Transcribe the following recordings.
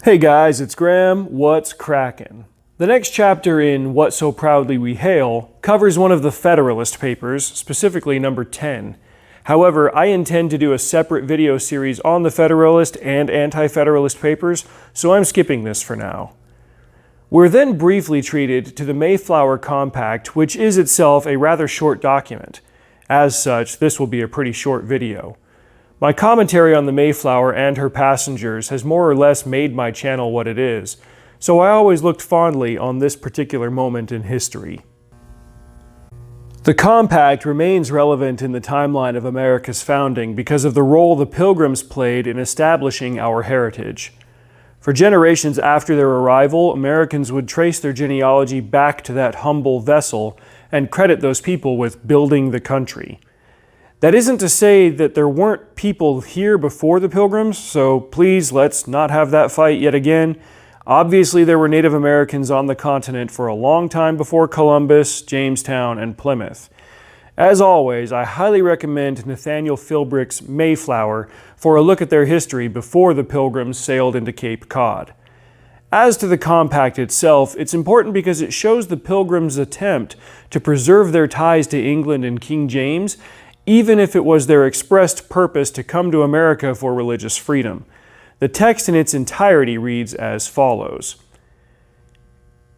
Hey guys, it's Graham. What's crackin'? The next chapter in What So Proudly We Hail covers one of the Federalist Papers, specifically number 10. However, I intend to do a separate video series on the Federalist and Anti-Federalist papers, so I'm skipping this for now. We're then briefly treated to the Mayflower Compact, which is itself a rather short document. As such, this will be a pretty short video. My commentary on the Mayflower and her passengers has more or less made my channel what it is, so I always looked fondly on this particular moment in history. The Compact remains relevant in the timeline of America's founding because of the role the Pilgrims played in establishing our heritage. For generations after their arrival, Americans would trace their genealogy back to that humble vessel and credit those people with building the country. That isn't to say that there weren't people here before the Pilgrims, so please let's not have that fight yet again. Obviously there were Native Americans on the continent for a long time before Columbus, Jamestown, and Plymouth. As always, I highly recommend Nathaniel Philbrick's Mayflower for a look at their history before the Pilgrims sailed into Cape Cod. As to the Compact itself, it's important because it shows the Pilgrims' attempt to preserve their ties to England and King James, even if it was their expressed purpose to come to America for religious freedom. The text in its entirety reads as follows.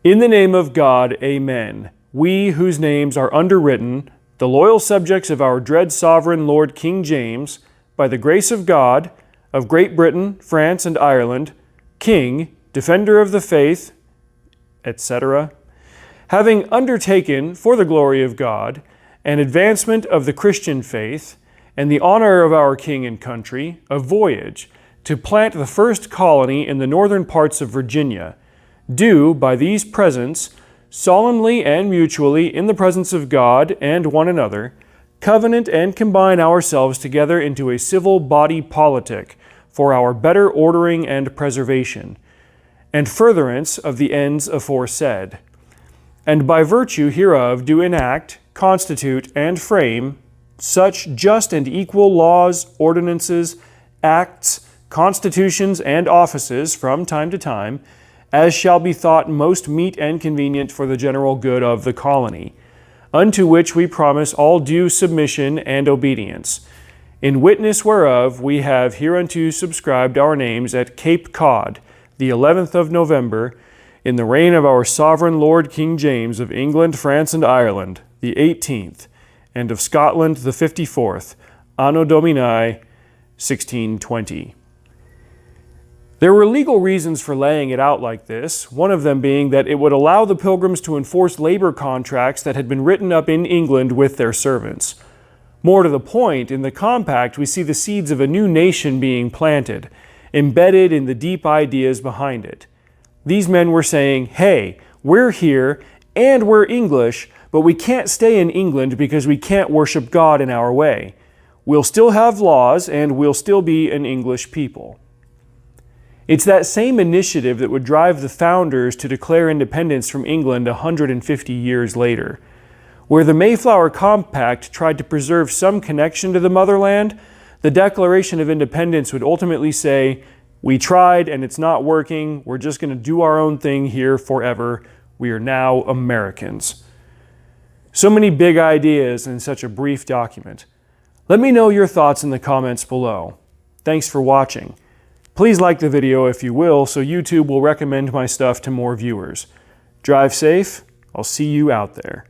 In the name of God, amen. We whose names are underwritten, the loyal subjects of our dread sovereign Lord King James, by the grace of God, of Great Britain, France, and Ireland, King, defender of the faith, etc., having undertaken, for the glory of God, an advancement of the Christian faith, and the honor of our king and country, a voyage to plant the first colony in the northern parts of Virginia, do, by these presents, solemnly and mutually, in the presence of God and one another, covenant and combine ourselves together into a civil body politic for our better ordering and preservation, and furtherance of the ends aforesaid, and by virtue hereof do enact, constitute, and frame such just and equal laws, ordinances, acts, constitutions, and offices from time to time, as shall be thought most meet and convenient for the general good of the colony, unto which we promise all due submission and obedience, in witness whereof we have hereunto subscribed our names at Cape Cod, the 11th of November, in the reign of our sovereign Lord King James of England, France, and Ireland, the 18th, and of Scotland the 54th, Anno Domini 1620. There were legal reasons for laying it out like this, one of them being that it would allow the Pilgrims to enforce labor contracts that had been written up in England with their servants. More to the point, in the Compact we see the seeds of a new nation being planted, embedded in the deep ideas behind it. These men were saying, hey, we're here and we're English, but we can't stay in England because we can't worship God in our way. We'll still have laws and we'll still be an English people. It's that same initiative that would drive the founders to declare independence from England 150 years later. Where the Mayflower Compact tried to preserve some connection to the motherland, the Declaration of Independence would ultimately say, we tried and it's not working, we're just going to do our own thing here forever, we are now Americans. So many big ideas in such a brief document. Let me know your thoughts in the comments below. Thanks for watching. Please like the video if you will, so YouTube will recommend my stuff to more viewers. Drive safe, I'll see you out there.